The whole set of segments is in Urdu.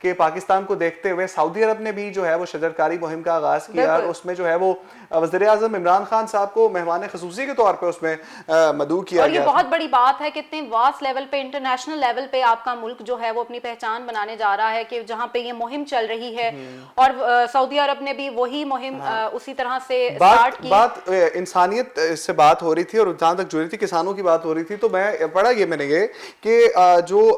کہ پاکستان کو دیکھتے ہوئے سعودی عرب نے بھی جو ہے وہ شجرکاری مہم کا آغاز کیا اور اس میں جو ہے وہ وزیر اعظم عمران خان صاحب کو مہمان خصوصی کے طور پہ اس میں مدعو کیا اور گیا. یہ بہت بڑی بات ہے کہ اتنے واسٹ لیول پہ انٹرنیشنل لیول پہ آپ کا ملک جو ہے وہ اپنی پہچان بنانے جا رہا ہے کہ جہاں پہ یہ مہم چل رہی ہے اور سعودی عرب نے بھی وہی مہم اسی طرح سے سٹارٹ کی. بات انسانیت سے بات ہو رہی تھی اور جہاں تک جڑی تھی کسانوں کی بات ہو رہی تھی تو میں پڑھا میں نے یہ کہ جو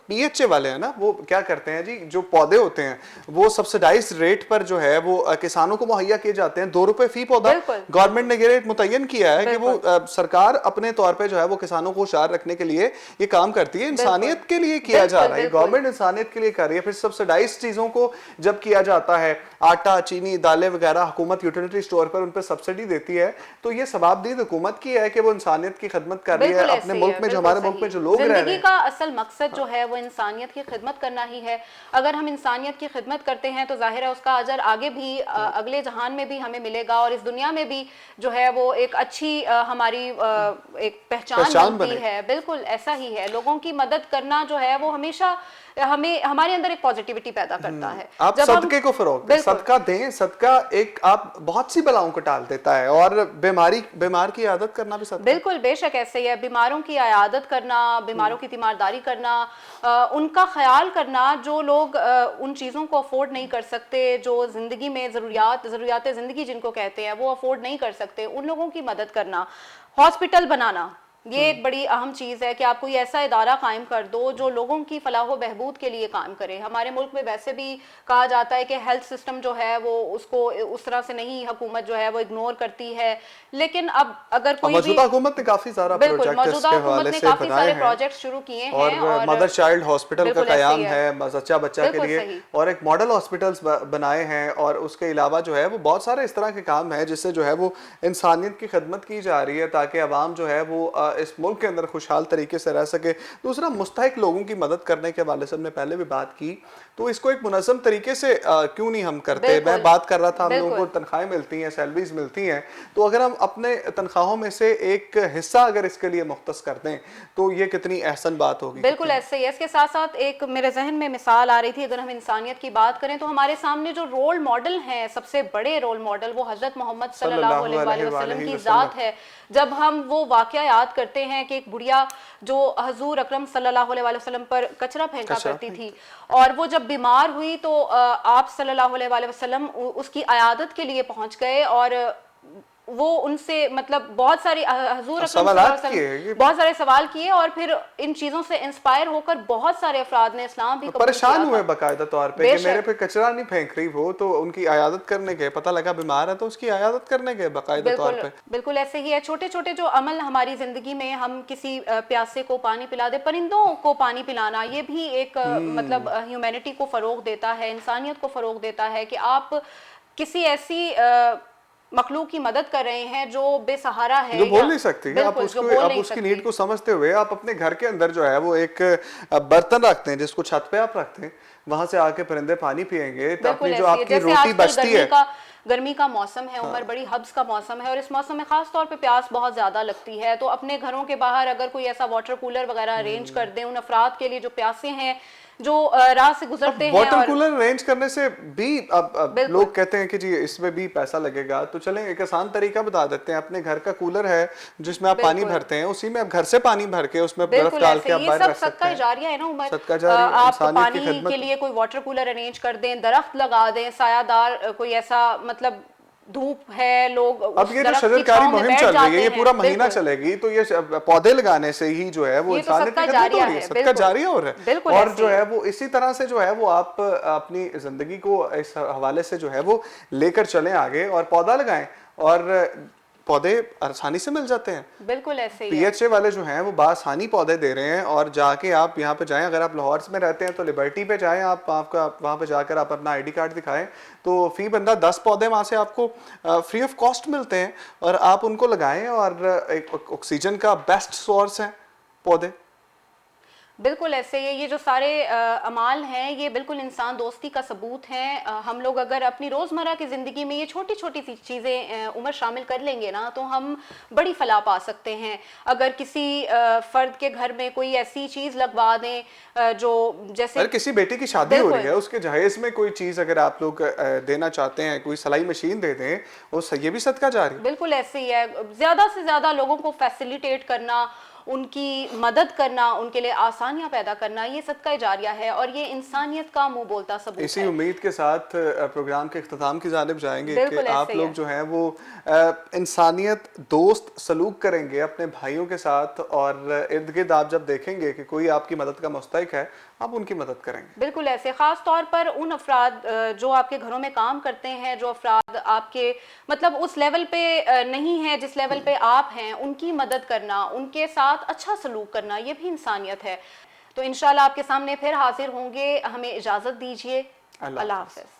پی ایچ اے والے ہیں نا وہ کیا کرتے ہیں جی, جو پودے ہوتے ہیں وہ سبسڈائز ریٹ پر جو ہے وہ کسانوں کو مہیا کیے جاتے ہیں, ₹2 فی پودا. گورنمنٹ نے یہ ریٹ متعین کیا ہے کہ وہ سرکار اپنے طور پہ جو ہے وہ کسانوں کو ہوشیار رکھنے کے لیے یہ کام کرتی ہے. انسانیت کے لیے کیا جا رہا ہے, گورنمنٹ انسانیت کے لیے کر رہی ہے. پھر سبسڈائز چیزوں کو جب کیا جاتا ہے, آٹا چینی دالیں وغیرہ حکومت یوٹیلیٹی سٹور پر ان پہ سبسڈی دیتی ہے, تو یہ ثوابدید حکومت کی ہے کہ وہ انسانیت کی خدمت کر رہی ہے اپنے ملک میں, جو ہمارے ملک میں جو لوگ رہ رہے ہیں. زندگی کا اصل مقصد جو ہے وہ انسانیت کی خدمت کرنا ہی ہے. اگر ہم انسانیت کی خدمت کرتے ہیں تو ظاہر ہے اس کا اجر آگے بھی اگلے جہان میں بھی ہمیں ملے گا اور اس دنیا میں بھی جو ہے وہ ایک اچھی ہماری ایک پہچان بنتی ہے. بالکل ایسا ہی ہے. لوگوں کی مدد کرنا جو ہے وہ ہمیشہ ہمارے اندر ایک پازیٹیوٹی پیدا کرتا ہے. آپ صدقے کو فروغ دیں, صدقہ دیں. صدقہ ایک آپ بہت سی بلاؤں کو ٹال دیتا ہے اور بیمار کی عیادت کرنا بھی صدقہ. بالکل بے شک ایسے ہی ہے. بیماروں کی عیادت کرنا, بیماروں کی تیمارداری کرنا, ان کا خیال کرنا جو لوگ ان چیزوں کو افورڈ نہیں کر سکتے, جو زندگی میں ضروریات زندگی جن کو کہتے ہیں وہ افورڈ نہیں کر سکتے, ان لوگوں کی مدد کرنا. ہاسپٹل بنانا یہ ایک بڑی اہم چیز ہے کہ آپ کوئی ایسا ادارہ قائم کر دو جو لوگوں کی فلاح و بہبود کے لیے کام کرے. ہمارے ملک میں ویسے بھی کہا جاتا ہے کہ ہیلتھ سسٹم جو ہے وہ اس کو اس طرح سے نہیں, حکومت جو ہے وہ اگنور کرتی ہے. لیکن اب اگر کوئی بھی موجودہ حکومت نے کافی سارا پروجیکٹ اس کے حوالے سے بنائے ہیں, پروجیکٹ شروع کیے ہیں اور مدر چائلڈ ہاسپٹل کا قیام ہے بچہ کے لیے, اور ایک ماڈل ہاسپٹلز بنائے ہیں. اور اس کے علاوہ جو ہے وہ بہت سارے اس طرح کے کام ہیں جس سے جو ہے وہ انسانیت کی خدمت کی جا رہی ہے تاکہ عوام جو ہے وہ اس ملک کے اندر خوشحال طریقے سے رہ سکے. دوسرا, مستحق لوگوں کی مدد کرنے کے حوالے سے ہم نے پہلے بھی بات کی, تو اس کو ایک منظم طریقے سے کیوں نہیں ہم کرتے. میں بات کر رہا تھا ہم لوگوں کو تنخواہیں ملتی ہیں, سیلریز ملتی ہیں, تو اگر ہم اپنے تنخواہوں میں سے ایک حصہ اگر اس کے لیے مختص کر دیں تو یہ کتنی احسن بات ہوگی. بالکل ایسے ہی ہے. اس کے ساتھ ساتھ ایک میرے ذہن میں مثال آ رہی تھی, اگر ہم انسانیت کی بات کریں تو ہمارے سامنے جو رول ماڈل ہیں, سب سے بڑے رول ماڈل, وہ حضرت محمد صلی اللہ علیہ وسلم کی ذات ہے. جب ہم وہ واقعہ یاد کرتے ہیں کہ ایک بڑھیا جو حضور اکرم صلی اللہ علیہ وسلم پر کچرا پھینکا کرتی تھی, اور وہ جب بیمار ہوئی تو آپ صلی اللہ علیہ وسلم اس کی عیادت کے لیے پہنچ گئے, اور وہ ان سے مطلب بہت سارے حضور بہت سارے سوال کیے, اور پھر ان چیزوں سے انسپائر ہو کر بہت سارے افراد نے اسلام بھی قبول کیا. پریشان ہوئے باقاعدہ طور پہ کہ میرے پہ کچرا نہیں پھینک رہی وہ, تو ان کی عیادت کرنے گئے, پتہ لگا بیمار ہے تو اس کی عیادت کرنے گئے باقاعدہ طور پہ. بالکل ایسے ہی ہے. چھوٹے چھوٹے جو عمل ہماری زندگی میں, ہم کسی پیاسے کو پانی پلا دے, پرندوں کو پانی پلانا, یہ بھی ایک مطلب ہیومینٹی کو فروغ دیتا ہے, انسانیت کو فروغ دیتا ہے کہ آپ کسی ایسی مخلوق کی مدد کر رہے ہیں جو بے سہارا ہے, جو بول نہیں سکتی. آپ اس کی نیڈ کو سمجھتے ہوئے آپ اپنے گھر کے اندر جو ہے وہ ایک برتن رکھتے ہیں جس کو چھت پہ آپ رکھتے ہیں, وہاں سے آ کے پرندے پانی پئیں گے تاکہ جو آپ کی روٹی بچتی ہے. گرمی کا موسم ہے عمر, بڑی حبس کا موسم ہے, اور اس موسم میں خاص طور پہ پیاس بہت زیادہ لگتی ہے, تو اپنے گھروں کے باہر اگر کوئی ایسا واٹر کولر وغیرہ ارینج کر دیں ان افراد کے لیے جو پیاسے ہیں, جو راہ سے گزرتے ہیں. واٹر کولر ارینج کرنے سے بھی اب لوگ کہتے ہیں کہ جی اس میں بھی پیسہ لگے گا, تو چلیں ایک آسان طریقہ بتا دیتے ہیں. اپنے گھر کا کولر ہے جس میں آپ پانی بھرتے ہیں, اسی میں آپ گھر سے پانی بھر کے اس میں برف ڈال کے آپ باہر رکھ سکتے ہیں. صدقہ جاریہ ہے نا عمر, صدقہ جاریہ, آپ پانی کے لیے کوئی واٹر کولر ارینج کر دیں, درخت لگا دیں, سایہ دار کوئی ایسا, مطلب دھوپ ہے, لوگ اب یہ جو شجرکاری مہم چل رہی ہے یہ پورا مہینہ چلے گی, تو یہ پودے لگانے سے ہی جو ہے وہ انسانیت کی خدمت ہو رہی ہے, صدقہ جاریہ ہو رہا ہے. اور جو ہے وہ اسی طرح سے جو ہے وہ آپ اپنی زندگی کو اس حوالے سے جو ہے وہ لے کر چلیں آگے, اور پودا لگائیں, اور پودے آسانی سے مل جاتے ہیں. بالکل ایسے ہی پی ایچ اے والے جو ہیں وہ بآسانی پودے دے رہے ہیں, اور جا کے آپ یہاں پہ جائیں, اگر آپ لاہور میں رہتے ہیں تو لبرٹی پہ جائیں, آپ وہاں پہ جا کر آپ اپنا آئی ڈی کارڈ دکھائیں, تو فی بندہ 10 پودے وہاں سے آپ کو فری آف کاسٹ ملتے ہیں, اور آپ ان کو لگائیں, اور ایک آکسیجن کا بیسٹ سورس ہیں پودے. بالکل ایسے ہی ہے، یہ جو سارے اعمال ہیں یہ بالکل انسان دوستی کا ثبوت ہیں۔ ہم لوگ اگر اپنی روزمرہ کی زندگی میں یہ چھوٹی چھوٹی سی چیزیں عمر شامل کر لیں گے نا تو ہم بڑی فلاح پا سکتے ہیں۔ اگر کسی فرد کے گھر میں کوئی ایسی چیز لگوا دیں جو جیسے اگر کسی بیٹی کی شادی ہو رہی ہے اس کے جہیز میں کوئی چیز اگر آپ لوگ دینا چاہتے ہیں، کوئی سلائی مشین دے دیں، یہ بھی صدقہ جاری ہے۔ بالکل ایسے ہی ہے، زیادہ سے زیادہ لوگوں کو فیسیلیٹیٹ کرنا، ان کی مدد کرنا، ان کے لیے آسانیاں پیدا کرنا، یہ صدقہ جاریہ ہے اور یہ انسانیت کا منہ بولتا ثبوت اسی ہے۔ امید کے ساتھ پروگرام کے اختتام کی جانب جائیں گے کہ بالکل ایسے آپ ہی لوگ ہے۔ جو ہیں وہ انسانیت دوست سلوک کریں گے اپنے بھائیوں کے ساتھ، اور ارد گرد آپ جب دیکھیں گے کہ کوئی آپ کی مدد کا مستحق ہے آپ ان کی مدد کریں گے۔ بالکل ایسے، خاص طور پر ان افراد جو آپ کے گھروں میں کام کرتے ہیں، جو افراد آپ کے مطلب اس لیول پہ نہیں ہیں جس لیول پہ آپ ہیں، ان کی مدد کرنا، ان کے ساتھ اچھا سلوک کرنا، یہ بھی انسانیت ہے۔ تو انشاءاللہ آپ کے سامنے پھر حاضر ہوں گے، ہمیں اجازت دیجیے۔ اللہ حافظ۔